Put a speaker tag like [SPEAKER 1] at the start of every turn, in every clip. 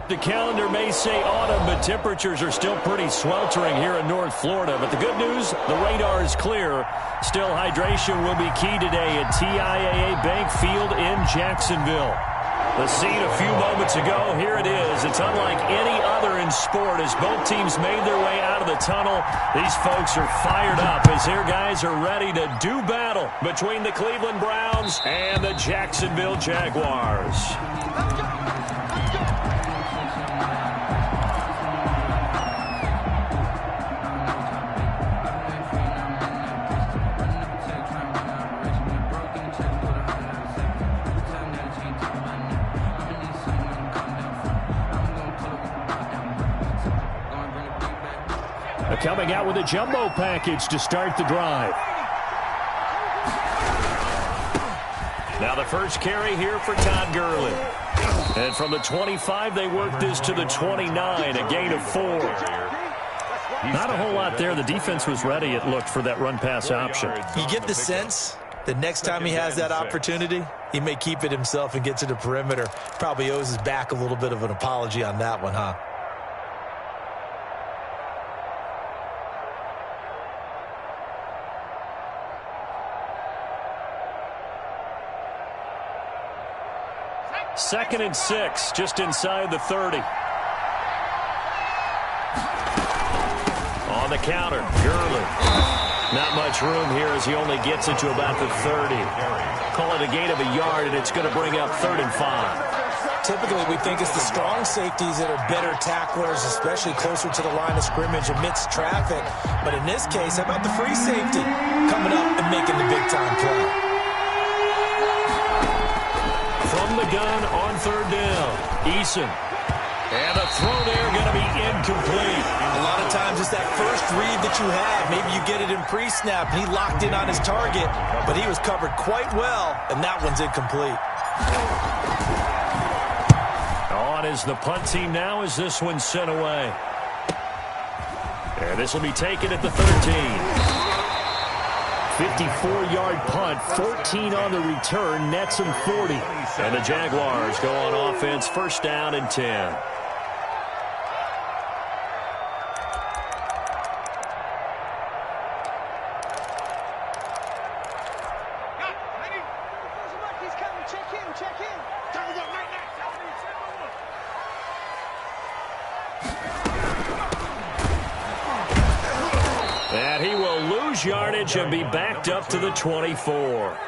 [SPEAKER 1] The calendar may say autumn, but temperatures are still pretty sweltering here in North Florida. But the good news, the radar is clear. Still, hydration will be key today at TIAA Bank Field in Jacksonville. The scene a few moments ago, here it is. It's unlike any other in sport as both teams made their way out of the tunnel. These folks are fired up as their guys are ready to do battle between the Cleveland Browns and the Jacksonville Jaguars. Coming out with a jumbo package to start the drive. Now the first carry here for Todd Gurley. And from the 25, they work this to the 29, a gain of 4. Not a whole lot there. The defense was ready, it looked, for that run-pass option.
[SPEAKER 2] You get the sense that next time he has that opportunity, he may keep it himself and get to the perimeter. Probably owes his back a little bit of an apology on that one, huh?
[SPEAKER 1] Second and 6, just inside the 30. On the counter, Gurley. Not much room here as he only gets it to about the 30. Call it a gain of a yard, and it's going to bring up 3rd and 5.
[SPEAKER 2] Typically, we think it's the strong safeties that are better tacklers, especially closer to the line of scrimmage amidst traffic. But in this case, how about the free safety coming up and making the big-time play?
[SPEAKER 1] From the gun on 3rd down, Eason. And the throw there going to be incomplete.
[SPEAKER 2] A lot of times it's that first read that you have. Maybe you get it in pre-snap, and he locked in on his target, but he was covered quite well, and that one's incomplete.
[SPEAKER 1] On is the punt team now as this one's sent away. And this will be taken at the 13. 54-yard punt, 14 on the return, nets him 40. And the Jaguars go on offense, 1st down and 10. And he will lose yardage and be backed up to the 24.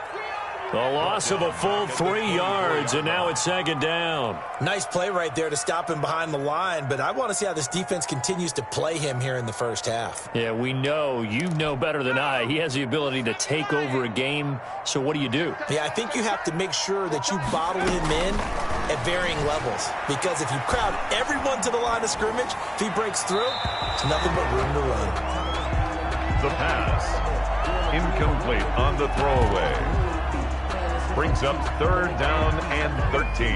[SPEAKER 1] A loss of a full 3 yards, and now it's 2nd down.
[SPEAKER 2] Nice play right there to stop him behind the line, but I want to see how this defense continues to play him here in the first half.
[SPEAKER 1] Yeah, we know. You know better than I. He has the ability to take over a game, so what do you do?
[SPEAKER 2] Yeah, I think you have to make sure that you bottle him in at varying levels, because if you crowd everyone to the line of scrimmage, if he breaks through, it's nothing but room to run.
[SPEAKER 3] The pass. Incomplete on the throwaway. Brings up 3rd down and 13.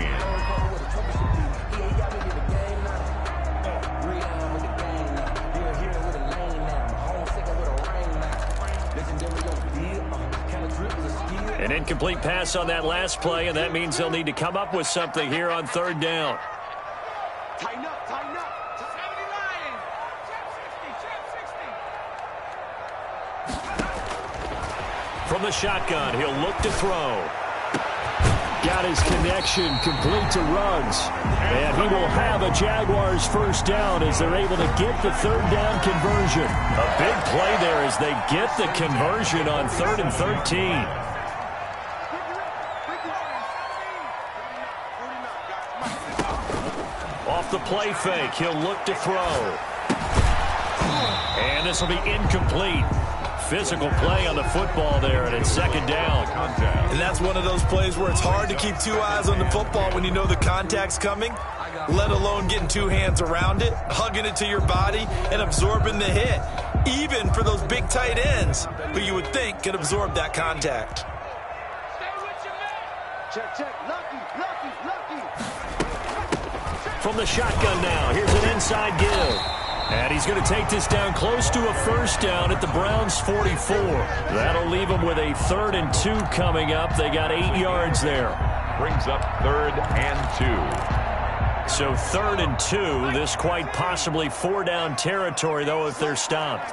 [SPEAKER 1] An incomplete pass on that last play, and that means they'll need to come up with something here on 3rd down.
[SPEAKER 4] Tighten up, tighten up.
[SPEAKER 1] From the shotgun, he'll look to throw. Got his connection complete to Ruggs. And he will have a Jaguars 1st down as they're able to get the 3rd down conversion. A big play there as they get the conversion on 3rd and 13. Off the play fake, he'll look to throw. And this will be incomplete. Physical play on the football there, and it's 2nd down.
[SPEAKER 2] And that's one of those plays where it's hard to keep 2 eyes on the football when you know the contact's coming, let alone getting 2 hands around it, hugging it to your body, and absorbing the hit, even for those big tight ends who you would think could absorb that contact.
[SPEAKER 4] Check, check. Lucky.
[SPEAKER 1] From the shotgun now, here's an inside give. And he's going to take this down close to a 1st down at the Browns' 44. That'll leave them with a 3rd and 2 coming up. They got 8 yards there.
[SPEAKER 3] Brings up 3rd and 2.
[SPEAKER 1] So 3rd and 2. This quite possibly 4-down territory, though, if they're stopped.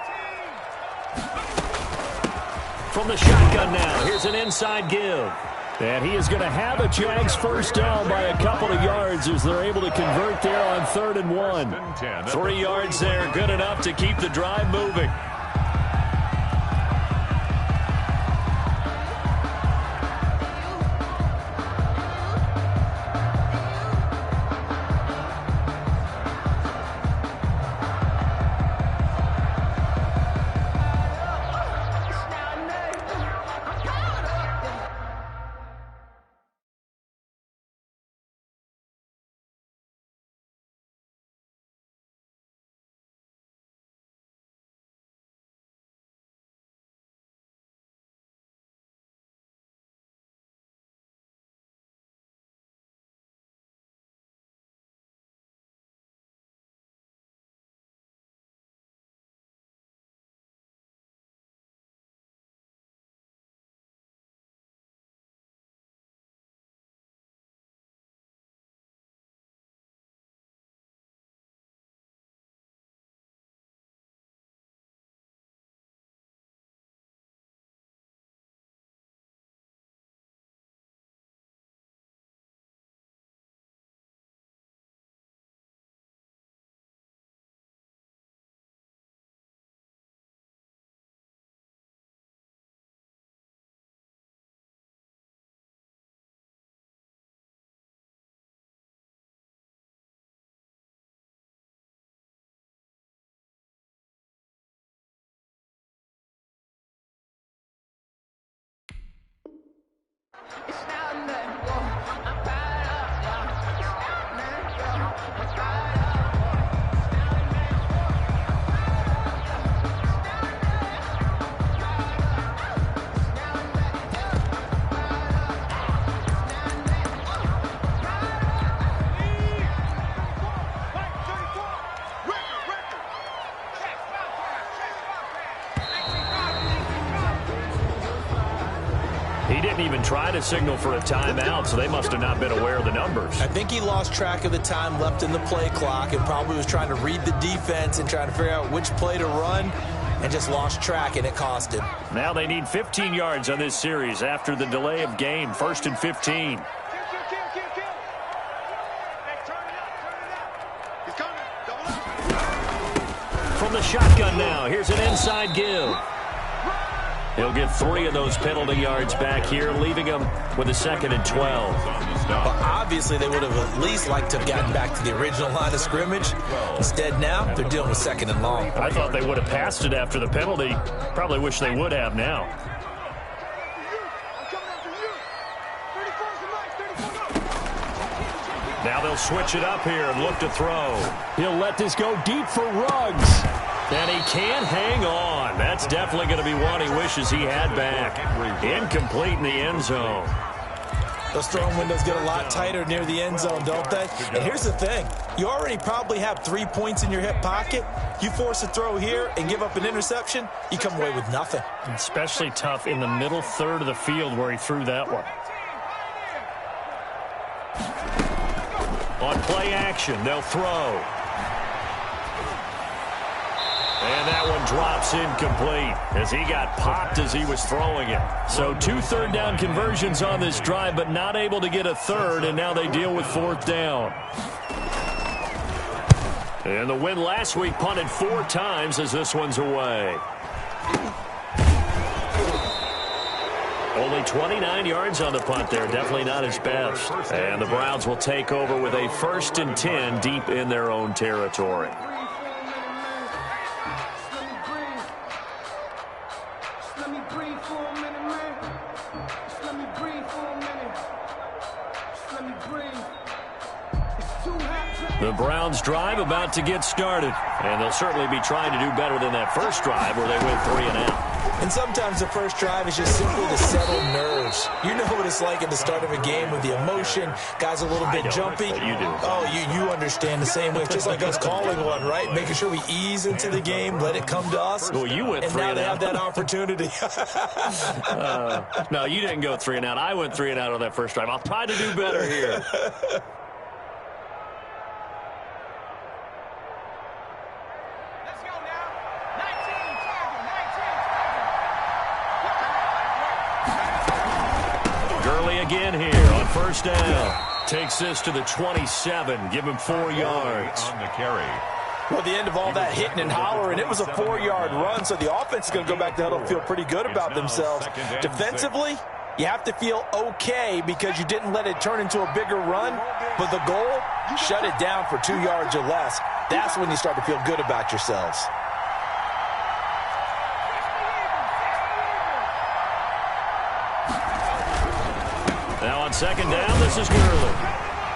[SPEAKER 1] From the shotgun now, here's an inside give. And he is going to have a Jags first down by a couple of yards as they're able to convert there on 3rd and 1. 3 yards there, good enough to keep the drive moving. He didn't even try to signal for a timeout, so they must have not been aware of the numbers.
[SPEAKER 2] I think he lost track of the time left in the play clock and probably was trying to read the defense and trying to figure out which play to run and just lost track, and it cost him.
[SPEAKER 1] Now they need 15 yards on this series after the delay of game. 1st and 15. From the shotgun now, here's an inside give. He'll get 3 of those penalty yards back here, leaving him with a 2nd and 12.
[SPEAKER 2] But obviously they would have at least liked to have gotten back to the original line of scrimmage. Instead now, they're dealing with 2nd and long.
[SPEAKER 1] I thought they would have passed it after the penalty. Probably wish they would have now. Now they'll switch it up here and look to throw. He'll let this go deep for Ruggs. And he can't hang on. That's definitely going to be one he wishes he had back. Incomplete in the end zone.
[SPEAKER 2] Those throwing windows get a lot tighter near the end zone, don't they? And here's the thing. You already probably have 3 points in your hip pocket. You force a throw here and give up an interception, you come away with nothing.
[SPEAKER 1] Especially tough in the middle third of the field where he threw that one. On play action, they'll throw. And that one drops incomplete as he got popped as he was throwing it. So 2 3rd-down conversions on this drive, but not able to get a 3rd, and now they deal with 4th down. And the win last week punted 4 times as this one's away. Only 29 yards on the punt there. Definitely not his best. And the Browns will take over with a 1st and 10 deep in their own territory. The Browns drive about to get started, and they'll certainly be trying to do better than that first drive where they went 3 and out.
[SPEAKER 2] And sometimes the first drive is just simply to settle nerves. You know what it's like at the start of a game with the emotion. Guys a little bit jumpy.
[SPEAKER 1] You do.
[SPEAKER 2] Oh, you understand the same way. It's just like us calling one, right? Making sure we ease into the game, let it come to us.
[SPEAKER 1] Well, you went 3 and out.
[SPEAKER 2] And now they have that opportunity.
[SPEAKER 1] No, you didn't go 3 and out. I went 3 and out on that first drive. I'll try to do better here. first down. Takes this to the 27. Give him 4 yards.
[SPEAKER 3] On the carry.
[SPEAKER 2] Well, the end of all that hitting and hollering, it was a 4-yard run, so the offense is going to go back to huddle and feel pretty good about themselves. Defensively, you have to feel okay because you didn't let it turn into a bigger run, but the goal, shut it down for 2 yards or less. That's when you start to feel good about yourselves.
[SPEAKER 1] Now on second down, this is Gurley.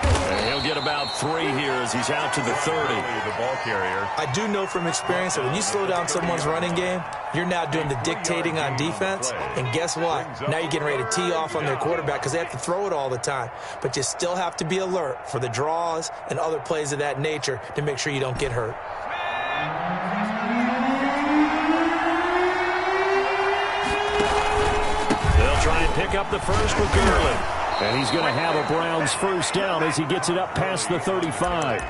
[SPEAKER 1] And he'll get about 3 here as he's out to the 30.
[SPEAKER 3] The ball carrier.
[SPEAKER 2] I do know from experience that when you slow down someone's running game, you're now doing the dictating on defense. And guess what? Now you're getting ready to tee off on their quarterback because they have to throw it all the time. But you still have to be alert for the draws and other plays of that nature to make sure you don't get hurt.
[SPEAKER 1] They'll try and pick up the first with Gurley. And he's going to have a Browns first down as he gets it up past the 35.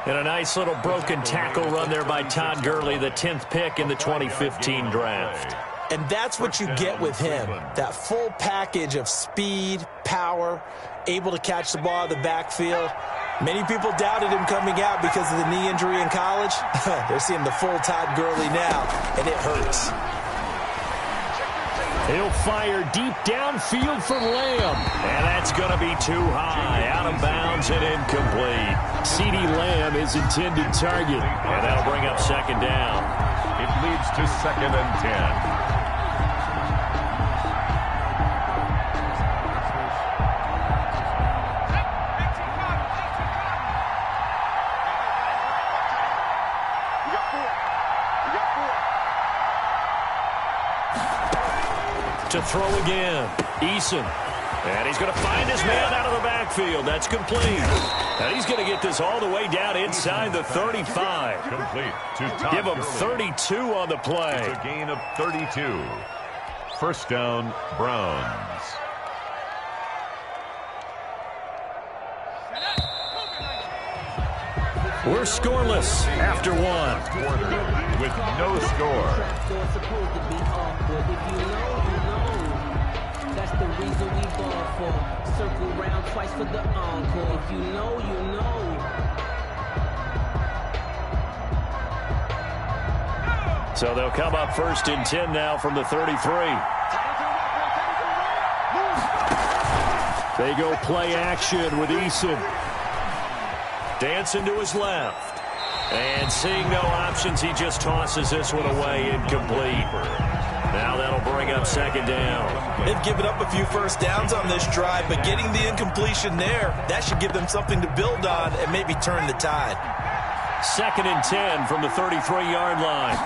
[SPEAKER 1] And a nice little broken tackle run there by Todd Gurley, the 10th pick in the 2015 draft.
[SPEAKER 2] And that's what you get with him, that full package of speed, power, able to catch the ball out of the backfield. Many people doubted him coming out because of the knee injury in college. They're seeing the full Todd Gurley now, and it hurts.
[SPEAKER 1] He'll fire deep downfield for Lamb. And that's going to be too high. Out of bounds and incomplete. CeeDee Lamb is intended target. And that'll bring up second down.
[SPEAKER 3] It leads to 2nd and 10.
[SPEAKER 1] To throw again. Eason. And he's going to find his man out of the backfield. That's complete. And he's going to get this all the way down inside the 35.
[SPEAKER 3] Complete to Todd
[SPEAKER 1] Give him
[SPEAKER 3] Gurley.
[SPEAKER 1] 32 on the play.
[SPEAKER 3] It's a gain of 32. First down, Browns.
[SPEAKER 1] We're scoreless after 1.
[SPEAKER 3] Quarter with no score.
[SPEAKER 5] That's the reason we ball for. Circle round twice for the encore. If you know, you know.
[SPEAKER 1] So they'll come up first and 10 now from the 33. They go play action with Eason. Dancing to his left. And seeing no options, he just tosses this one away, incomplete. Now that'll bring up second down.
[SPEAKER 2] They've given up a few first downs on this drive, but getting the incompletion there, that should give them something to build on and maybe turn the tide.
[SPEAKER 1] 2nd and 10 from the 33-yard line.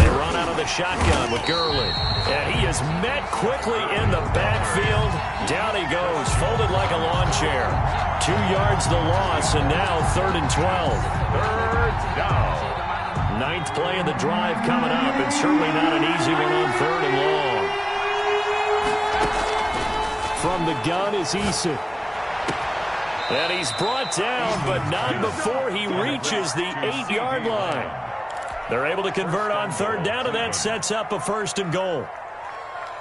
[SPEAKER 1] They run out of the shotgun with Gurley. And he is met quickly in the backfield. Down he goes, folded like a lawn chair. 2 yards the loss, and now 3rd and 12.
[SPEAKER 3] 3rd down.
[SPEAKER 1] 9th play of the drive coming up, and certainly not an easy one on 3rd and long. From the gun is Eason. And he's brought down, but not before he reaches the 8-yard line. They're able to convert on 3rd down, and that sets up a 1st and goal.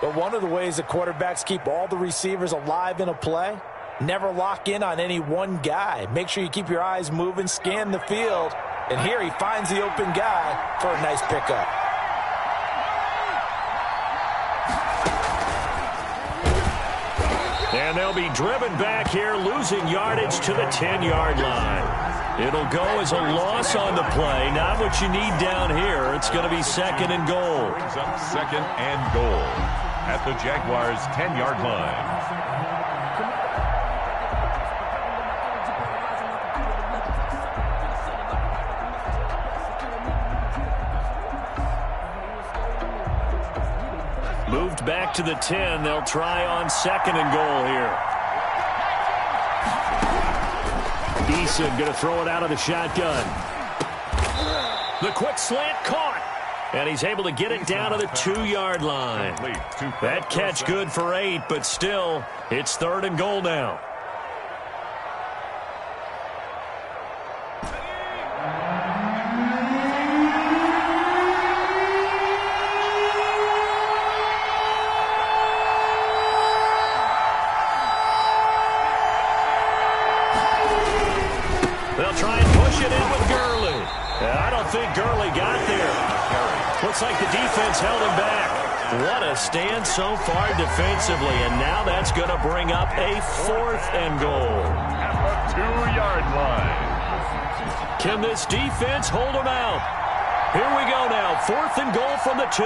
[SPEAKER 2] But one of the ways that quarterbacks keep all the receivers alive in a play, never lock in on any one guy. Make sure you keep your eyes moving, scan the field. And here he finds the open guy for a nice pickup.
[SPEAKER 1] And they'll be driven back here, losing yardage to the 10-yard line. It'll go as a loss on the play. Not what you need down here. It's going to be 2nd and goal.
[SPEAKER 3] Brings up 2nd and goal at the Jaguars' 10-yard line.
[SPEAKER 1] Moved back to the 10. They'll try on 2nd and goal here. Eason going to throw it out of the shotgun. The quick slant caught. And he's able to get it down to the 2-yard line. That catch good for 8, but still, it's 3rd and goal now. They'll try and push it in with Gurley. I don't think Gurley got there. Looks like the defense held him back. What a stand so far defensively, and now that's going to bring up a 4th and goal.
[SPEAKER 3] At the 2-yard line.
[SPEAKER 1] Can this defense hold them out? Here we go now, 4th and goal from the 2.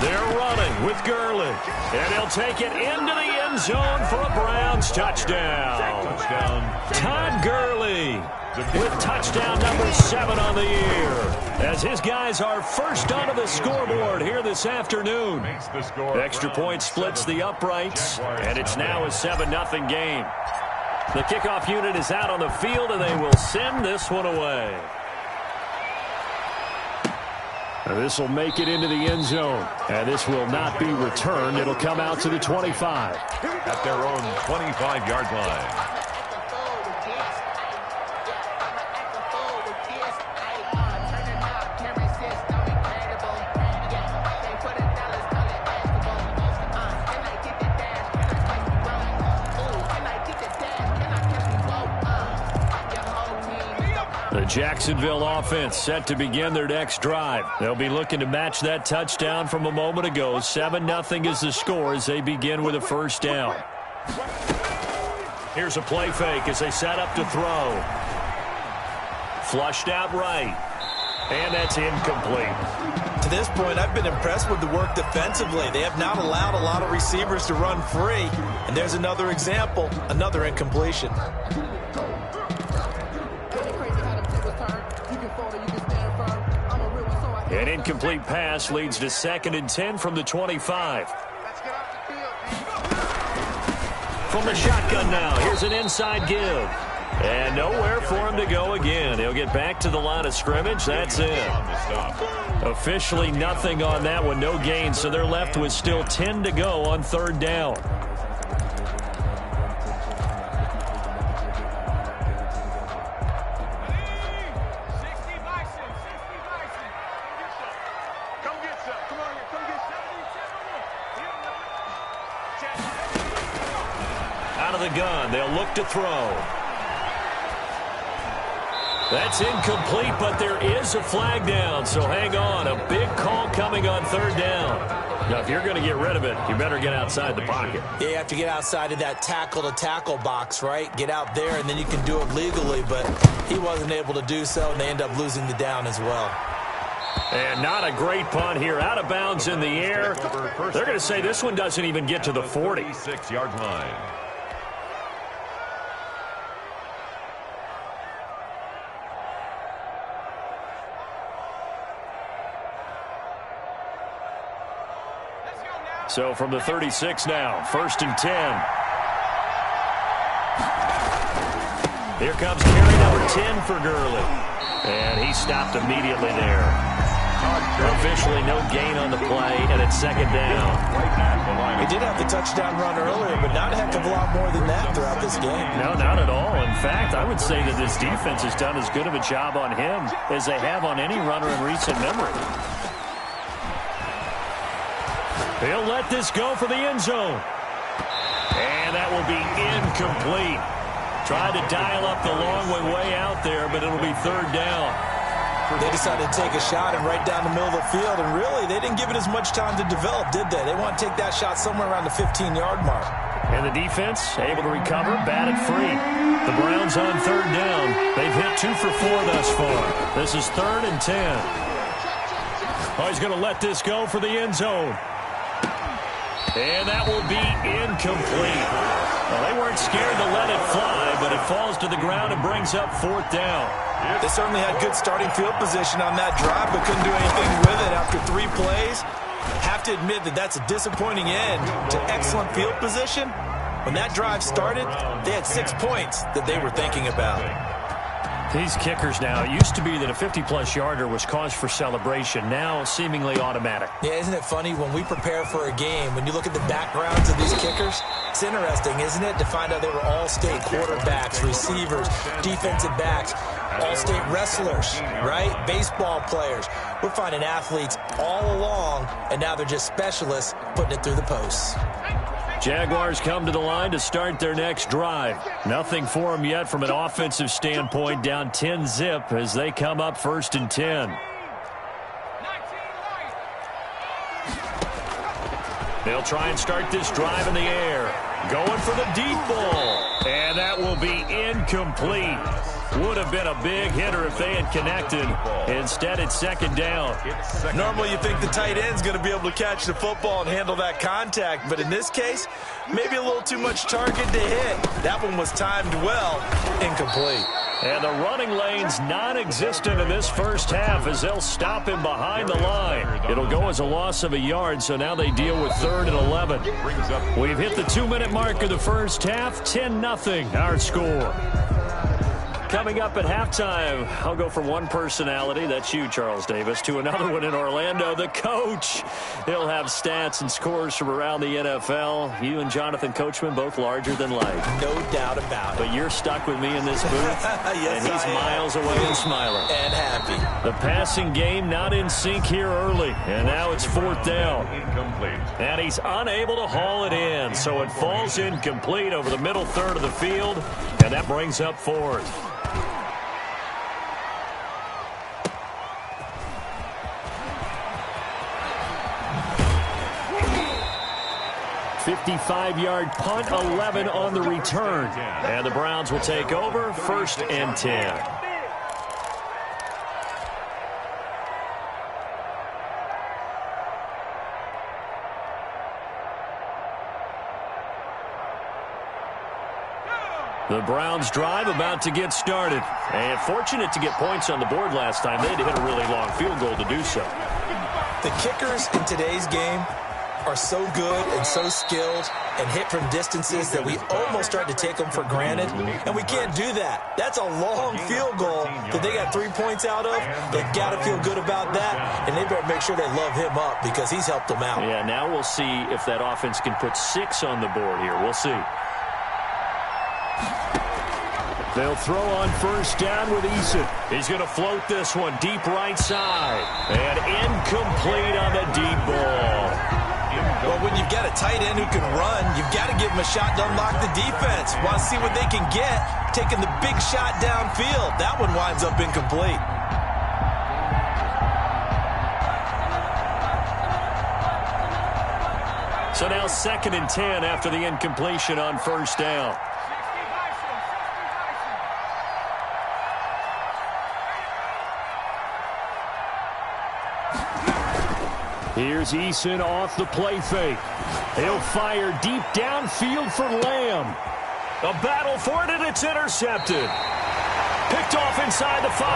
[SPEAKER 1] They're running with Gurley, and he'll take it into the end zone for a Browns touchdown. Todd Gurley with touchdown number 7 on the year, as his guys are first onto the scoreboard here this afternoon. Extra point splits the uprights, and it's now a 7-0 game. The kickoff unit is out on the field, and they will send this one away. This will make it into the end zone, and this will not be returned. It'll come out to the 25.
[SPEAKER 3] At their own 25-yard line.
[SPEAKER 1] The Jacksonville offense set to begin their next drive. They'll be looking to match that touchdown from a moment ago. 7-0 is the score as they begin with a first down. Here's a play fake as they set up to throw. Flushed out right. And that's incomplete.
[SPEAKER 2] To this point, I've been impressed with the work defensively. They have not allowed a lot of receivers to run free. And there's another example, another incompletion.
[SPEAKER 1] An incomplete pass leads to 2nd and 10 from the 25. From the shotgun now, here's an inside give. And nowhere for him to go again. He'll get back to the line of scrimmage. That's it. Officially nothing on that one, no gain, so they're left with still 10 to go on 3rd down. Gun. They'll look to throw. That's incomplete, but there is a flag down, so hang on. A big call coming on 3rd down. Now, if you're going to get rid of it, you better get outside the pocket.
[SPEAKER 2] Yeah, you have to get outside of that tackle-to-tackle box, right? Get out there, and then you can do it legally, but he wasn't able to do so, and they end up losing the down as well.
[SPEAKER 1] And not a great punt here. Out of bounds in the air. They're going to say this one doesn't even get to the 40.
[SPEAKER 3] 6-yard line.
[SPEAKER 1] So from the 36 now, 1st and 10. Here comes carry number 10 for Gurley. And he stopped immediately there. Officially no gain on the play, and it's 2nd down.
[SPEAKER 2] He did have the touchdown run earlier, but not a heck of a lot more than that throughout this game.
[SPEAKER 1] No, not at all. In fact, I would say that this defense has done as good of a job on him as they have on any runner in recent memory. He'll let this go for the end zone. And that will be incomplete. Tried to dial up the long way out there, but it'll be 3rd down.
[SPEAKER 2] They decided to take a shot and right down the middle of the field, and really, they didn't give it as much time to develop, did they? They want to take that shot somewhere around the 15-yard mark.
[SPEAKER 1] And the defense able to recover, batted free. The Browns on 3rd down. They've hit 2 for 4 thus far. This is 3rd and 10. Oh, he's going to let this go for the end zone. And that will be incomplete. Well, they weren't scared to let it fly, but it falls to the ground and brings up 4th down.
[SPEAKER 2] They certainly had good starting field position on that drive, but couldn't do anything with it after 3 plays. Have to admit that that's a disappointing end to excellent field position. When that drive started, they had 6 points that they were thinking about.
[SPEAKER 1] These kickers now, it used to be that a 50-plus yarder was cause for celebration. Now, seemingly automatic.
[SPEAKER 2] Yeah, isn't it funny when we prepare for a game, when you look at the backgrounds of these kickers, it's interesting, isn't it, to find out they were all-state quarterbacks, receivers, defensive backs, all-state wrestlers, right? Baseball players. We're finding athletes all along, and now they're just specialists putting it through the posts.
[SPEAKER 1] Jaguars come to the line to start their next drive. Nothing for them yet from an offensive standpoint, down 10-zip as they come up 1st and 10. They'll try and start this drive in the air. Going for the deep ball. And that will be incomplete. Would have been a big hitter if they had connected. Instead, it's 2nd down.
[SPEAKER 2] Normally, you think the tight end's going to be able to catch the football and handle that contact. But in this case, maybe a little too much target to hit. That one was timed well. Incomplete.
[SPEAKER 1] And the running lane's non-existent in this first half as they'll stop him behind the line. It'll go as a loss of a yard, so now they deal with 3rd and 11. We've hit the 2-minute mark of the first half. 10-0 our score. Coming up at halftime, I'll go from one personality, that's you, Charles Davis, to another one in Orlando, the coach. He'll have stats and scores from around the NFL. You and Jonathan Coachman, both larger than life.
[SPEAKER 2] No doubt about it.
[SPEAKER 1] But you're stuck with me in this booth,
[SPEAKER 2] yes,
[SPEAKER 1] and he's miles away and smiling.
[SPEAKER 2] And happy.
[SPEAKER 1] The passing game not in sync here early, and now it's 4th down.
[SPEAKER 3] Incomplete.
[SPEAKER 1] And he's unable to haul it in, so it falls incomplete over the middle third of the field, and that brings up 4th. 55-yard punt, 11 on the return. And the Browns will take over, 1st and 10. The Browns drive about to get started. And fortunate to get points on the board last time. They had to hit a really long field goal to do so.
[SPEAKER 2] The kickers in today's game are so good and so skilled and hit from distances that we almost start to take them for granted. And we can't do that. That's a long field goal that they got 3 points out of. They've got to feel good about that. And they better make sure they love him up because he's helped them out.
[SPEAKER 1] Yeah, now we'll see if that offense can put 6 on the board here. We'll see. They'll throw on 1st down with Eason. He's going to float this one deep right side. And incomplete on the deep ball.
[SPEAKER 2] Well, when you've got a tight end who can run, you've got to give him a shot to unlock the defense. Want to see what they can get, taking the big shot downfield. That one winds up incomplete.
[SPEAKER 1] So now 2nd and 10 after the incompletion on 1st down. Here's Eason off the play fake. He'll fire deep downfield for Lamb. A battle for it, and it's intercepted. Picked off inside the 5.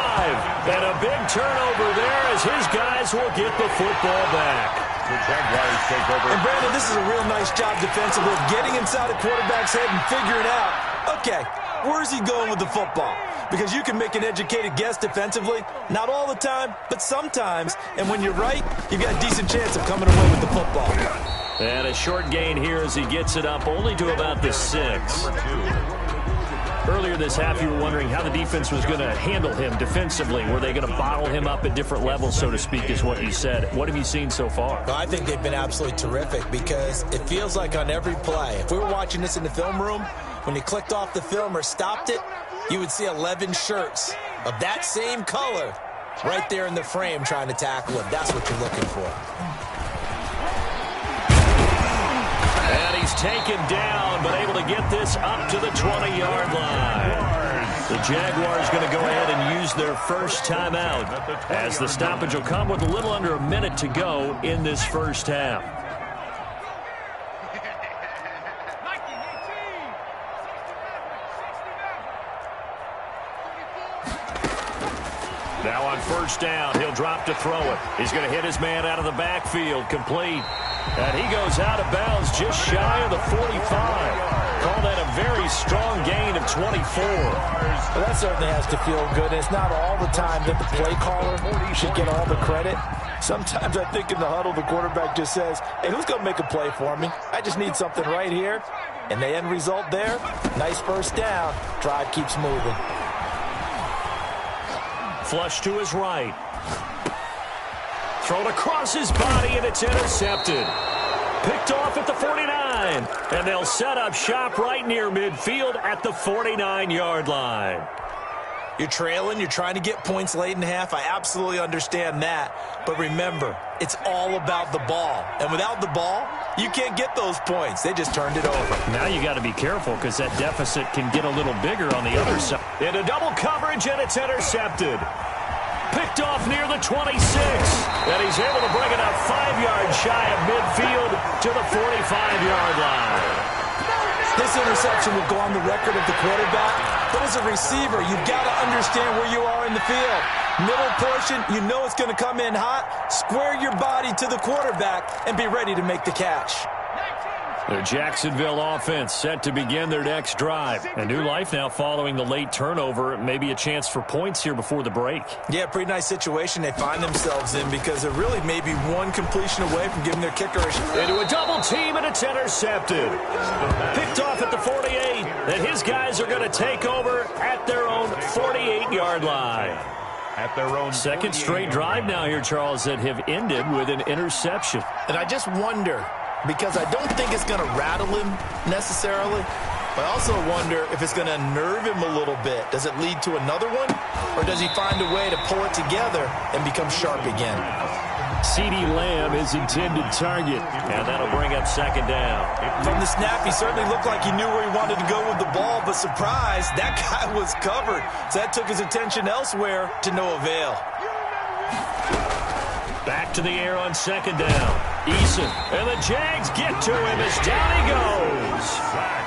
[SPEAKER 1] And a big turnover there as his guys will get the football back.
[SPEAKER 3] The Jaguars take over.
[SPEAKER 2] And Brandon, this is a real nice job defensively of getting inside a quarterback's head and figuring out, okay, where's he going with the football? Because you can make an educated guess defensively. Not all the time, but sometimes. And when you're right, you've got a decent chance of coming away with the football.
[SPEAKER 1] And a short gain here as he gets it up only to about the 6. Earlier this half, you were wondering how the defense was going to handle him defensively. Were they going to bottle him up at different levels, so to speak, is what you said. What have you seen so far?
[SPEAKER 2] Well, I think they've been absolutely terrific because it feels like on every play, if we were watching this in the film room, when he clicked off the film or stopped it, you would see 11 shirts of that same color right there in the frame trying to tackle him. That's what you're looking for.
[SPEAKER 1] And he's taken down, but able to get this up to the 20-yard line. The Jaguars going to go ahead and use their first timeout as the stoppage will come with a little under a minute to go in this first half. Now on 1st down, he'll drop to throw it. He's going to hit his man out of the backfield, complete. And he goes out of bounds just shy of the 45. Call that a very strong gain of 24.
[SPEAKER 6] Well, that certainly has to feel good. It's not all the time that the play caller should get all the credit. Sometimes I think in the huddle, the quarterback just says, hey, who's going to make a play for me? I just need something right here. And the end result there, nice 1st down. Drive keeps moving.
[SPEAKER 1] Flush to his right. Thrown across his body, and it's intercepted. Picked off at the 49. And they'll set up shop right near midfield at the 49-yard line.
[SPEAKER 2] You're trailing. You're trying to get points late in half. I absolutely understand that. But remember, it's all about the ball. And without the ball, you can't get those points. They just turned it over.
[SPEAKER 1] Now you got to be careful because that deficit can get a little bigger on the other side. Into double coverage, and it's intercepted. Picked off near the 26. And he's able to bring it up 5 yards shy of midfield to the 45-yard line.
[SPEAKER 2] This interception will go on the record of the quarterback. But as a receiver, you've got to understand where you are in the field. Middle portion, you know it's going to come in hot. Square your body to the quarterback and be ready to make the catch.
[SPEAKER 1] The Jacksonville offense set to begin their next drive. A new life now following the late turnover. Maybe a chance for points here before the break.
[SPEAKER 2] Yeah, pretty nice situation they find themselves in because they're really maybe one completion away from giving their kicker
[SPEAKER 1] into a double team, and it's intercepted. Picked off at the 48, and his guys are going to take over at their own 48-yard line.
[SPEAKER 3] At their own
[SPEAKER 1] second straight drive now here, Charles, that have ended with an interception.
[SPEAKER 6] And I just wonder, because I don't think it's going to rattle him necessarily, but I also wonder if it's going to unnerve him a little bit. Does it lead to another one, or does he find a way to pull it together and become sharp again?
[SPEAKER 1] CeeDee Lamb is intended target, and that'll bring up second down.
[SPEAKER 2] From the snap, he certainly looked like he knew where he wanted to go with the ball, but surprise, that guy was covered. So that took his attention elsewhere to no avail.
[SPEAKER 1] Back to the air on second down. Eason, and the Jags get to him as down he goes.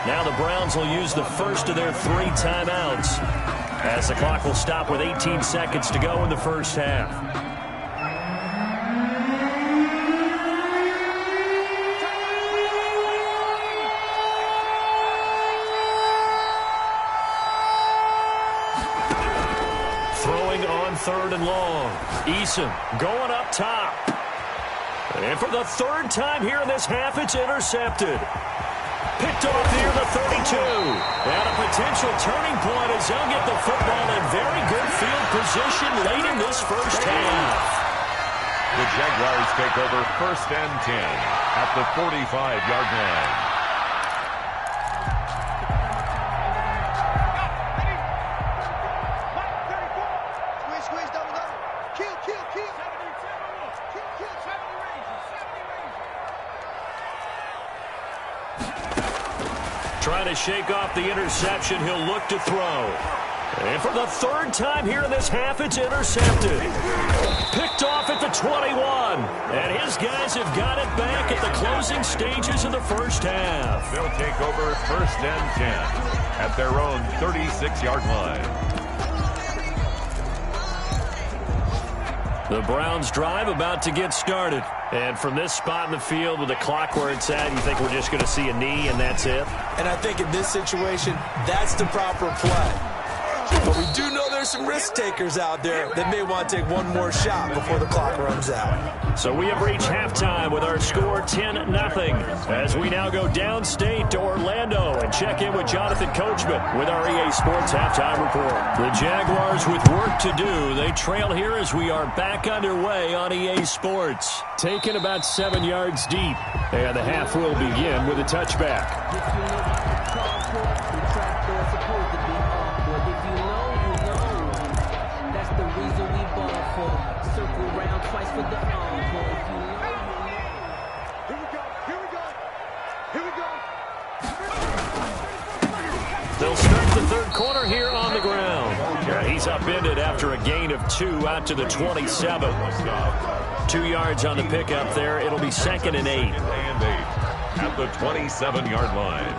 [SPEAKER 1] Now the Browns will use the first of their 3 timeouts as the clock will stop with 18 seconds to go in the first half. Throwing on 3rd and long. Eason going up top. And for the 3rd time here in this half, it's intercepted. Picked off near the 32. And a potential turning point as they'll get the football in very good field position late in this first half.
[SPEAKER 3] The Jaguars take over 1st and 10 at the 45-yard line.
[SPEAKER 1] Trying to shake off the interception, he'll look to throw. And for the 3rd time here in this half, it's intercepted. Picked off at the 21. And his guys have got it back at the closing stages of the first half.
[SPEAKER 3] They'll take over 1st and 10 at their own 36-yard line.
[SPEAKER 1] The Browns drive about to get started. And from this spot in the field with the clock where it's at, you think we're just going to see a knee and that's it?
[SPEAKER 2] And I think in this situation, that's the proper play. But we do know there's some risk takers out there that may want to take one more shot before the clock runs out.
[SPEAKER 1] So we have reached halftime with our score 10-0 as we now go downstate to Orlando and check in with Jonathan Coachman with our EA Sports Halftime Report. The Jaguars with work to do. They trail here as we are back underway on EA Sports. Taken about 7 yards deep. And the half will begin with a touchback. They'll start the 3rd quarter here on the ground. Yeah, he's upended after a gain of 2 out to the 27. 2 yards on the pickup there. It'll be 2nd and 8.
[SPEAKER 3] At the 27-yard line.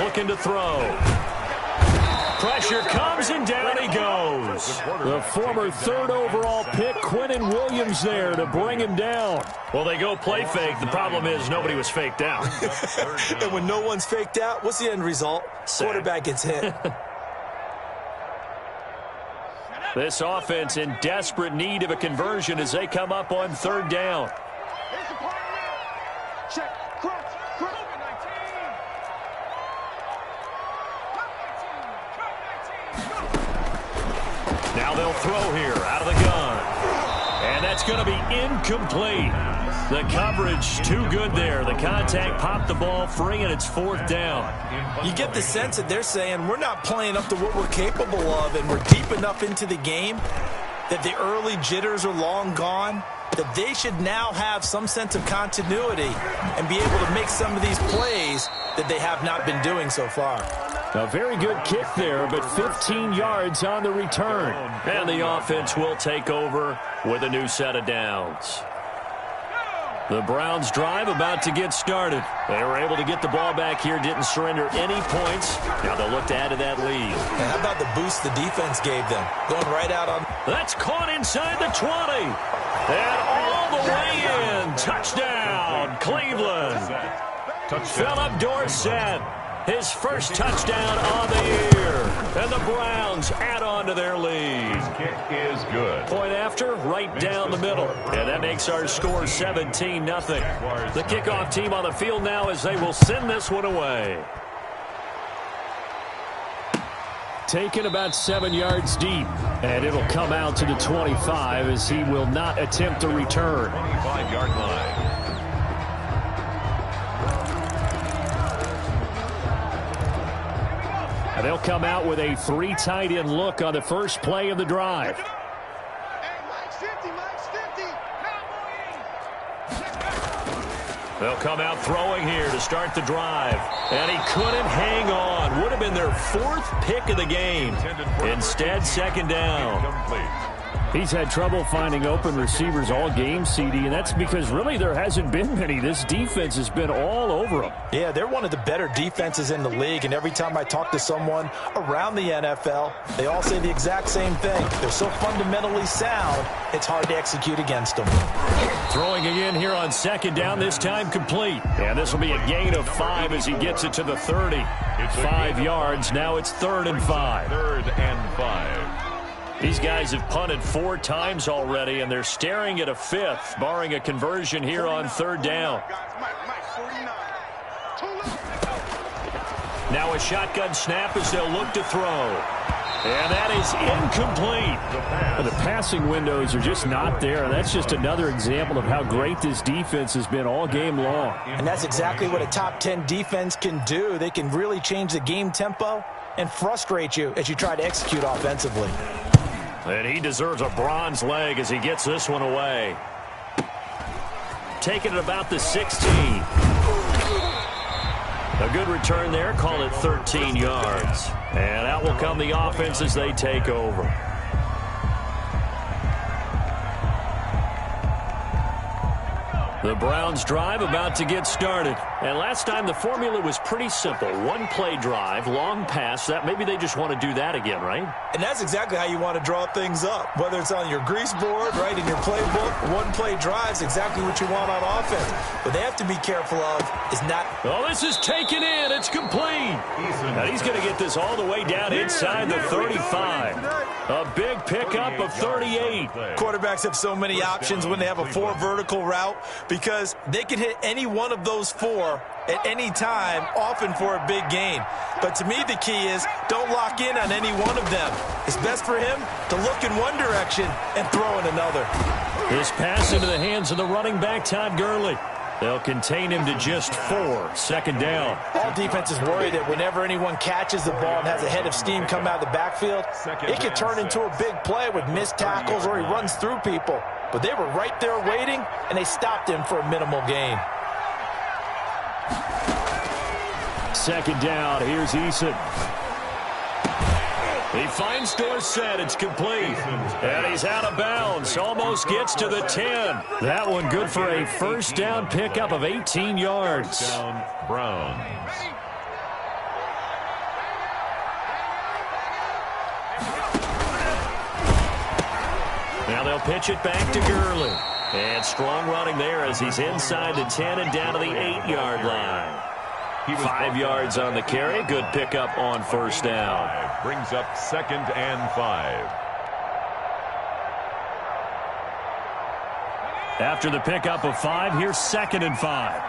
[SPEAKER 1] Looking to throw. Pressure comes, and down he goes. The former 3rd overall pick, Quinnen Williams, there to bring him down. Well, they go play fake. The problem is nobody was faked out.
[SPEAKER 2] And when no one's faked out, what's the end result? Quarterback gets hit.
[SPEAKER 1] This offense in desperate need of a conversion as they come up on 3rd down. they'll throw here out of the gun. And that's going to be incomplete. The coverage too good there. The contact popped the ball free, and it's 4th down.
[SPEAKER 6] You get the sense that they're saying we're not playing up to what we're capable of, and we're deep enough into the game that the early jitters are long gone, that they should now have some sense of continuity and be able to make some of these plays that they have not been doing so far.
[SPEAKER 1] A very good kick there, but 15 yards on the return. And the offense will take over with a new set of downs. The Browns drive about to get started. They were able to get the ball back here, didn't surrender any points. Now they'll look to add to that lead.
[SPEAKER 6] And how about the boost the defense gave them? Going right out on...
[SPEAKER 1] That's caught inside the 20. And all the way in. Touchdown, Cleveland. Philip Dorsett, his first touchdown on the year. And the Browns add on to their lead.
[SPEAKER 3] Kick is good.
[SPEAKER 1] Point after, right down the middle. And that makes our score 17-0. The kickoff team on the field now as they will send this one away. Taken about 7 yards deep. And it'll come out to the 25 as he will not attempt a return.
[SPEAKER 3] 25-yard line.
[SPEAKER 1] And they'll come out with a 3 tight end look on the first play of the drive. They'll come out throwing here to start the drive. And he couldn't hang on. Would have been their 4th pick of the game. Instead, 2nd down. He's had trouble finding open receivers all game, CD, and that's because really there hasn't been many. This defense has been all over them.
[SPEAKER 6] Yeah, they're one of the better defenses in the league, and every time I talk to someone around the NFL, they all say the exact same thing. They're so fundamentally sound, it's hard to execute against them.
[SPEAKER 1] Throwing again here on 2nd down, this time complete. And this will be a gain of 5 as he gets it to the 30. 5 yards, now it's 3rd and 5.
[SPEAKER 3] 3rd and 5.
[SPEAKER 1] These guys have punted 4 times already, and they're staring at a 5th, barring a conversion here on 3rd down. Now a shotgun snap as they'll look to throw. And that is incomplete. The passing windows are just not there. And that's just another example of how great this defense has been all game long.
[SPEAKER 6] And that's exactly what a top 10 defense can do. They can really change the game tempo and frustrate you as you try to execute offensively.
[SPEAKER 1] And he deserves a bronze leg as he gets this one away. Taking it about the 16. A good return there. Call it 13 yards. And out will come the offense as they take over. The Browns drive about to get started. And last time the formula was pretty simple. 1-play drive, long pass. That maybe they just want to do that again, right?
[SPEAKER 6] And that's exactly how you want to draw things up. Whether it's on your grease board, right, in your playbook, 1-play drives exactly what you want on offense. What they have to be careful of is not...
[SPEAKER 1] Oh, this is taken in. It's complete. Now he's going to get this all the way down inside the 35. A big pickup of 38.
[SPEAKER 6] Quarterbacks have so many options when they have a 4 vertical route because they can hit any one of those 4 at any time, often for a big gain. But to me, the key is don't lock in on any one of them. It's best for him to look in one direction and throw in another.
[SPEAKER 1] This pass into the hands of the running back, Todd Gurley. They'll contain him to just 4. 2nd down.
[SPEAKER 6] All defenses worry that whenever anyone catches the ball and has a head of steam come out of the backfield, it can turn into a big play with missed tackles or he runs through people. But they were right there waiting, and they stopped him for a minimal gain.
[SPEAKER 1] 2nd down. Here's Eason. He finds Dorsett. It's complete. And he's out of bounds. Almost gets to the 10. That one good for a 1st down pickup of 18 yards.
[SPEAKER 3] Down, Browns.
[SPEAKER 1] Now they'll pitch it back to Gurley. And strong running there as he's inside the 10 and down to the 8-yard line. 5 yards on the carry. Good pickup on 1st down.
[SPEAKER 3] Brings up 2nd and 5.
[SPEAKER 1] After the pickup of 5, here's 2nd and 5.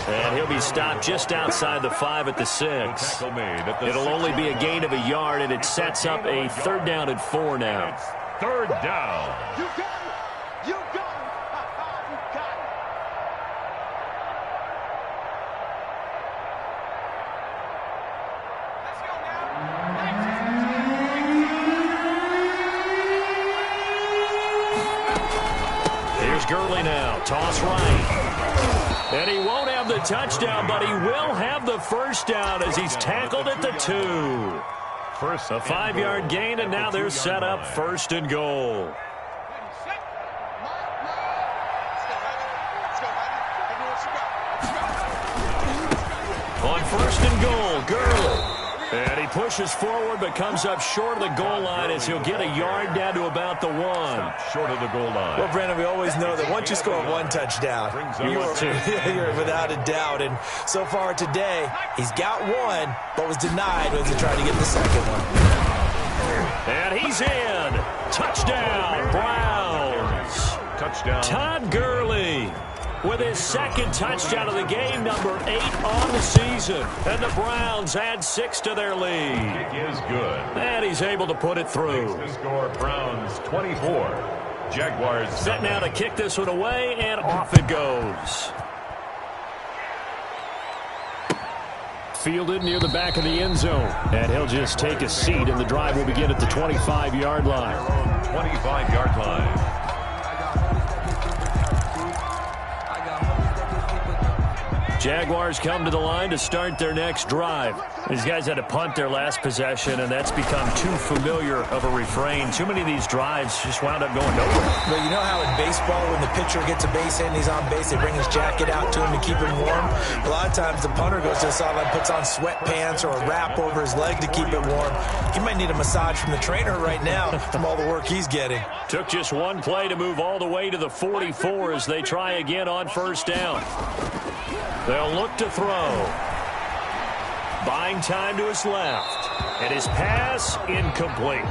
[SPEAKER 1] And he'll be stopped just outside the 5 at the 6. It'll only be a gain of a yard, and it sets up a 3rd down and 4 now.
[SPEAKER 3] It's 3rd down.
[SPEAKER 4] You got it. You got it. You got it. Let's go now.
[SPEAKER 1] Here's Gurley now. Toss right. And he won't have the touchdown, but he will have the 1st down as he's tackled at the 2. A 5-yard gain, and now they're set up 1st and goal. On 1st and goal, Gurley. And he pushes forward but comes up short of the goal line as he'll get a yard down to about the 1.
[SPEAKER 3] Short of the goal line.
[SPEAKER 2] Well, Brandon, we always know that once you score 1 touchdown, you're without a doubt. And so far today, he's got 1, but was denied as he tried to get the 2nd one.
[SPEAKER 1] And he's in. Touchdown, Browns.
[SPEAKER 3] Touchdown.
[SPEAKER 1] Todd Gurley with his 2nd touchdown of the game, number 8 on the season. And the Browns add 6 to their lead.
[SPEAKER 3] It is good.
[SPEAKER 1] And he's able to put it through.
[SPEAKER 3] The score, Browns 24. Jaguars.
[SPEAKER 1] Set now to kick this one away, and off it goes. Fielded near the back of the end zone. And he'll just take a seat, and the drive will begin at the 25-yard line.
[SPEAKER 3] 25-yard line.
[SPEAKER 1] Jaguars come to the line to start their next drive. These guys had to punt their last possession, and that's become too familiar of a refrain. Too many of these drives just wound up going nowhere.
[SPEAKER 6] But you know how in baseball, when the pitcher gets a base hit and he's on base, they bring his jacket out to him to keep him warm? A lot of times the punter goes to the sideline, puts on sweatpants or a wrap over his leg to keep it warm. He might need a massage from the trainer right now from all the work he's getting.
[SPEAKER 1] Took just one play to move all the way to the 44 as they try again on 1st down. They'll look to throw. Buying time to his left. And his pass incomplete.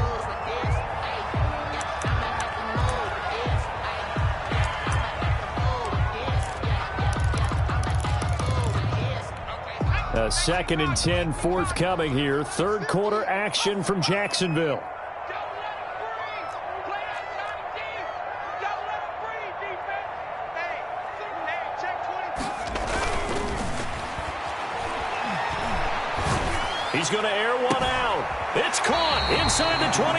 [SPEAKER 1] A 2nd and 10 forthcoming here. 3rd quarter action from Jacksonville. He's going to air one out. It's caught inside the 25.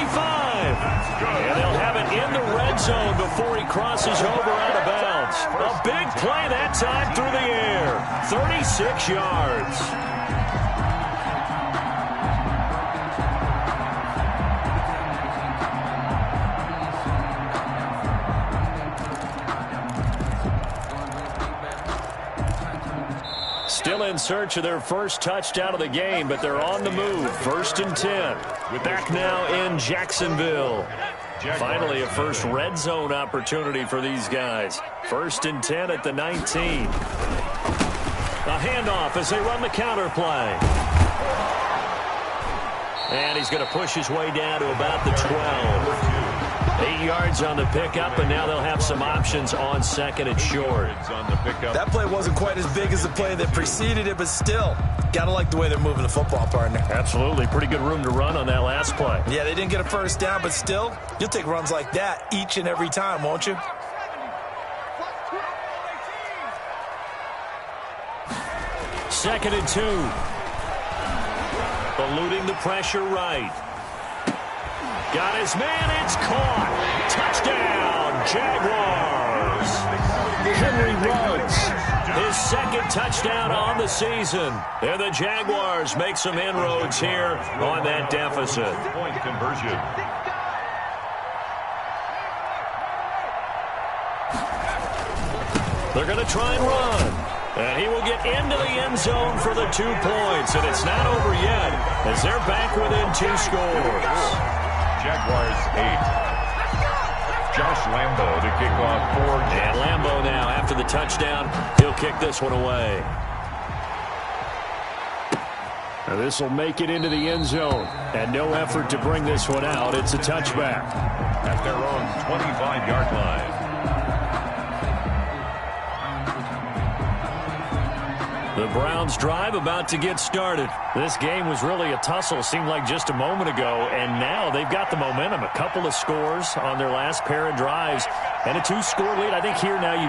[SPEAKER 1] And they'll have it in the red zone before he crosses over out of bounds. A big play that time through the air. 36 yards. Still in search of their 1st touchdown of the game, but they're on the move. 1st and 10. Back now in Jacksonville. Finally, a first red zone opportunity for these guys. 1st and 10 at the 19. A handoff as they run the counter play. And he's going to push his way down to about the 12. 8 yards on the pickup, and now they'll have some options on 2nd and short.
[SPEAKER 2] That play wasn't quite as big as the play that preceded it, but still, got to like the way they're moving the football, partner.
[SPEAKER 1] Absolutely. Pretty good room to run on that last play.
[SPEAKER 2] Yeah, they didn't get a 1st down, but still, you'll take runs like that each and every time, won't you?
[SPEAKER 1] Second and 2. Eluding the pressure right. Got his man, it's caught. Touchdown, Jaguars. Henry Ruggs, his 2nd touchdown on the season. And the Jaguars make some inroads here on that deficit.
[SPEAKER 3] Point conversion.
[SPEAKER 1] They're going to try and run. And he will get into the end zone for the 2 points. And it's not over yet as they're back within 2 scores.
[SPEAKER 3] Jaguars 8. Josh Lambo to kick off 4.
[SPEAKER 1] And Lambo now, after the touchdown, he'll kick this one away. Now this will make it into the end zone. And no effort to bring this one out. It's a touchback.
[SPEAKER 3] At their own 25-yard line.
[SPEAKER 1] The Browns drive about to get started. This game was really a tussle, seemed like just a moment ago, and now they've got the momentum. A couple of scores on their last pair of drives and a 2-score lead. I think here now you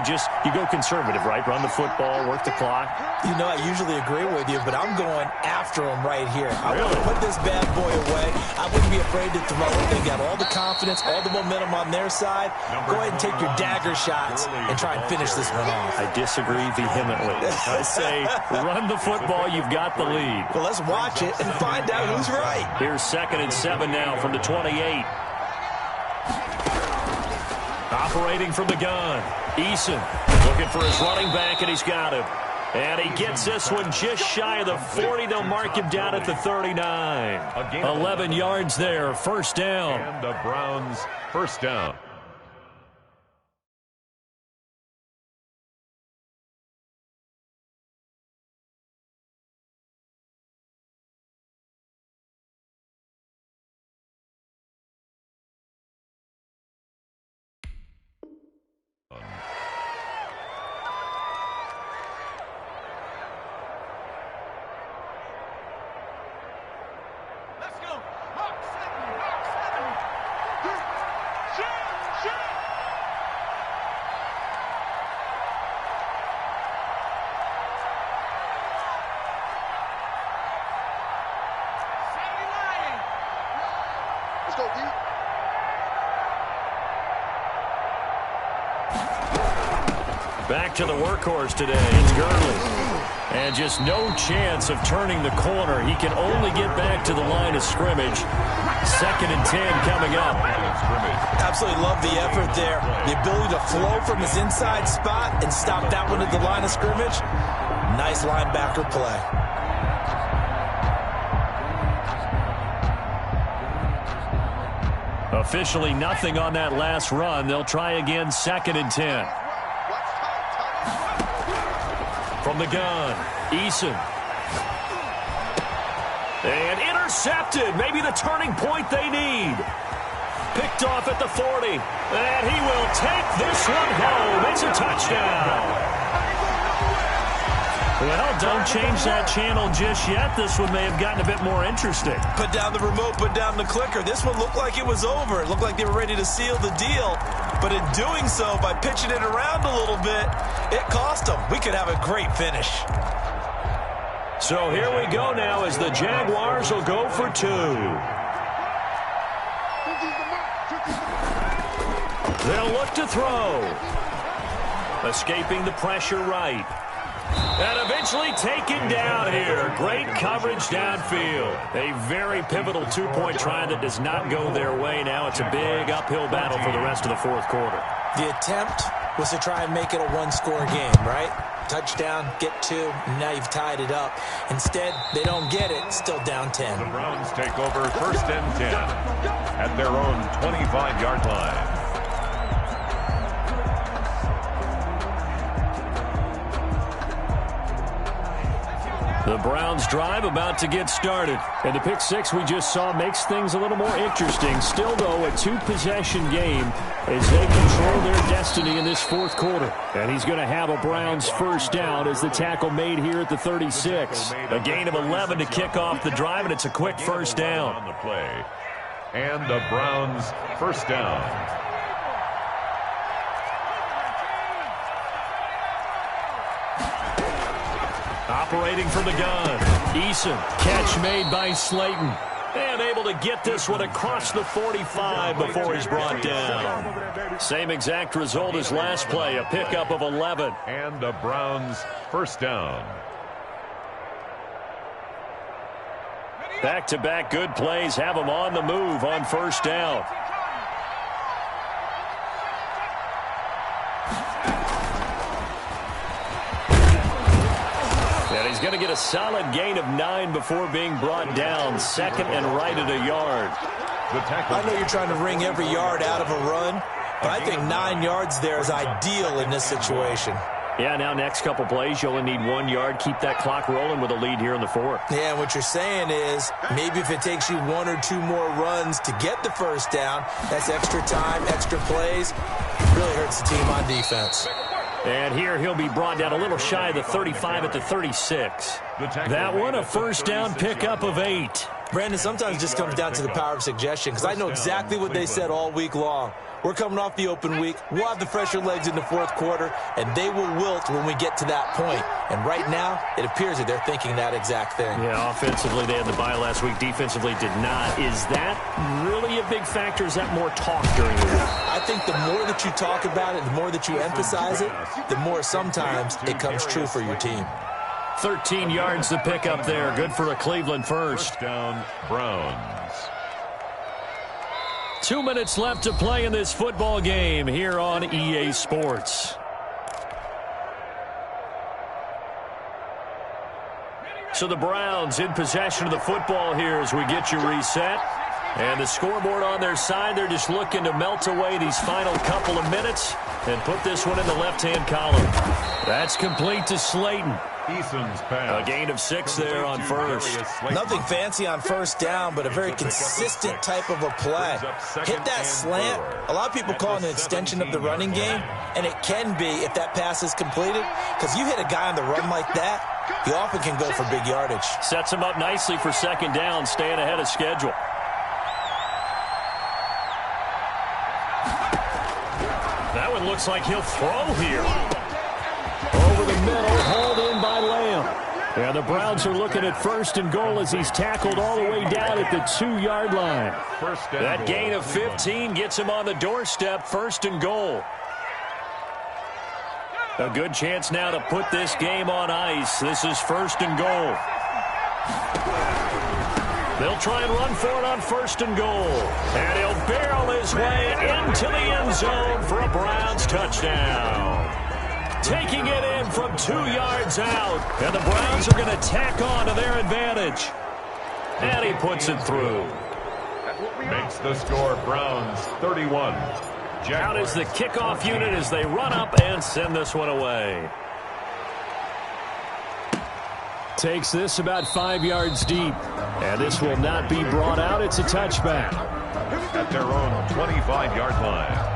[SPEAKER 1] go conservative, right? Run the football, work the clock.
[SPEAKER 6] You know, I usually agree with you, but I'm going after him right here. I want to put this bad boy away. I wouldn't be afraid to throw it. They got all the confidence, all the momentum on their side. Go ahead and take your dagger shots and try and finish this one off.
[SPEAKER 1] I disagree vehemently. I say run the football, you've got the lead.
[SPEAKER 6] Well, let's watch it and find out who's right.
[SPEAKER 1] Here's 2nd and 7 now from the 28. Operating from the gun. Eason looking for his running back, and he's got him. And he gets this one just shy of the 40. They'll mark him down at the 39. 11 yards there, first down.
[SPEAKER 3] And the Browns first down.
[SPEAKER 1] Back to the workhorse today. It's Gurley. And just no chance of turning the corner. He can only get back to the line of scrimmage. 2nd and 10 coming up.
[SPEAKER 6] Absolutely love the effort there. The ability to flow from his inside spot and stop that one at the line of scrimmage. Nice linebacker play.
[SPEAKER 1] Officially nothing on that last run. They'll try again, 2nd and 10. From the gun, Eason. And intercepted. Maybe the turning point they need. Picked off at the 40. And he will take this one home. It's a touchdown. Well, don't change that channel just yet. This one may have gotten a bit more interesting.
[SPEAKER 2] Put down the remote, put down the clicker. This one looked like it was over. It looked like they were ready to seal the deal. But in doing so, by pitching it around a little bit, it cost them. We could have a great finish.
[SPEAKER 1] So here we go now as the Jaguars will go for 2. They'll look to throw. Escaping the pressure right. And eventually taken down here. Great coverage downfield. A very pivotal two-point try that does not go their way. Now it's a big uphill battle for the rest of the fourth quarter.
[SPEAKER 6] The attempt was to try and make it a one-score game, right? Touchdown, get 2, and now you've tied it up. Instead, they don't get it, still down 10.
[SPEAKER 3] The Browns take over 1st and 10 at their own 25-yard line.
[SPEAKER 1] The Browns drive about to get started. And the pick 6 we just saw makes things a little more interesting. Still, though, a 2-possession game as they control their destiny in this fourth quarter. And he's going to have a Browns first down as the tackle made here at the 36. A gain of 11 to kick off the drive, and it's a quick first down.
[SPEAKER 3] On the play. And the Browns first down.
[SPEAKER 1] Operating from the gun, Eason. Catch made by Slayton. And able to get this one across the 45 before he's brought down. Same exact result as last play, a pickup of 11.
[SPEAKER 3] And the Browns first down.
[SPEAKER 1] Back-to-back good plays have them on the move on first down. And he's going to get a solid gain of 9 before being brought down. 2nd and right at a yard.
[SPEAKER 6] I know you're trying to wring every yard out of a run, but I think 9 yards there is ideal in this situation.
[SPEAKER 1] Yeah, now next couple plays, you only need 1 yard. Keep that clock rolling with a lead here in the fourth.
[SPEAKER 6] Yeah, and what you're saying is maybe if it takes you 1 or 2 more runs to get the first down, that's extra time, extra plays. Really hurts the team on defense.
[SPEAKER 1] And here he'll be brought down a little shy of the 35 at the 36. That one, a first down pickup of 8.
[SPEAKER 6] Brandon, sometimes it just comes down to the power of suggestion, because I know exactly what they said all week long. We're coming off the open week. We'll have the fresher legs in the fourth quarter, and they will wilt when we get to that point. And right now, it appears that they're thinking that exact thing.
[SPEAKER 1] Yeah, offensively, they had the bye last week. Defensively, did not. Is that really a big factor? Is that more talk during the week?
[SPEAKER 6] I think the more that you talk about it, the more that you emphasize it, the more sometimes it comes true for your team.
[SPEAKER 1] 13 yards to pick up there. Good for a Cleveland first.
[SPEAKER 3] First down, Browns.
[SPEAKER 1] 2 minutes left to play in this football game here on EA Sports. So the Browns in possession of the football here as we get you reset. And the scoreboard on their side, they're just looking to melt away these final couple of minutes and put this one in the left-hand column. That's complete to Slayton.
[SPEAKER 3] Eason's pass.
[SPEAKER 1] A gain of 6 there on first.
[SPEAKER 6] Nothing fancy on first down, but a very consistent type of a play. Hit that slant. A lot of people call it an extension of the running game, and it can be if that pass is completed, because you hit a guy on the run like that, he often can go for big yardage.
[SPEAKER 1] Sets him up nicely for second down, staying ahead of schedule. That one looks like he'll throw here. Over the middle, hauled in by Lamb. And the Browns are looking at first and goal as he's tackled all the way down at the 2-yard line. That gain of 15 gets him on the doorstep, first and goal. A good chance now to put this game on ice. This is first and goal. They'll try and run for it on first and goal. And he'll barrel his way into the end zone for a Browns touchdown. Taking it in from 2 yards out. And the Browns are going to tack on to their advantage. And he puts it through.
[SPEAKER 3] Makes the score Browns 31.
[SPEAKER 1] Out is the kickoff unit as they run up and send this one away. Takes this about 5 yards deep. And this will not be brought out. It's a touchback.
[SPEAKER 3] At their own 25-yard line.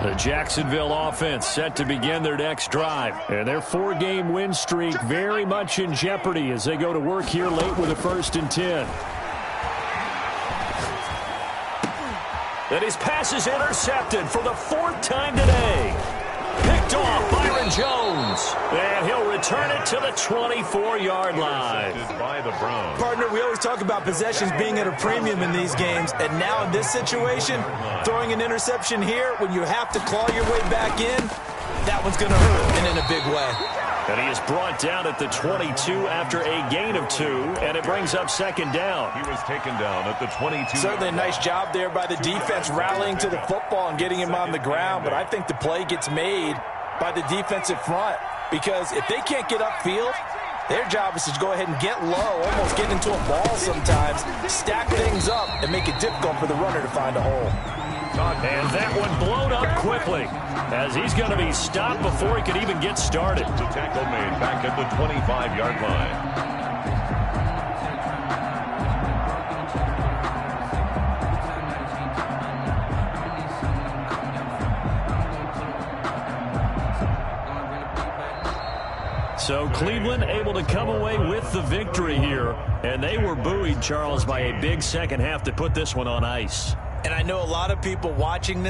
[SPEAKER 1] The Jacksonville offense set to begin their next drive. And their 4-game win streak very much in jeopardy as they go to work here late with a 1st and 10. And his pass is intercepted for the 4th time today. Picked off Byron Jones. And he'll return it to the 24-yard line.
[SPEAKER 3] By the Browns.
[SPEAKER 6] Partner, we always talk about possessions being at a premium in these games. And now in this situation, throwing an interception here when you have to claw your way back in, that one's going to hurt, and in a big way.
[SPEAKER 1] And he is brought down at the 22 after a gain of 2, and it brings up second down.
[SPEAKER 3] He was taken down at the 22.
[SPEAKER 6] Certainly a nice job there by the defense rallying to the football and getting him on the ground, but I think the play gets made by the defensive front, because if they can't get upfield, their job is to go ahead and get low, almost get into a ball sometimes, stack things up, and make it difficult for the runner to find a hole.
[SPEAKER 1] And that one blown up quickly as he's going to be stopped before he could even get started.
[SPEAKER 3] The tackle made back at the 25-yard line.
[SPEAKER 1] So Cleveland able to come away with the victory here. And they were buoyed, Charles, by a big second half to put this one on ice.
[SPEAKER 6] And I know a lot of people watching this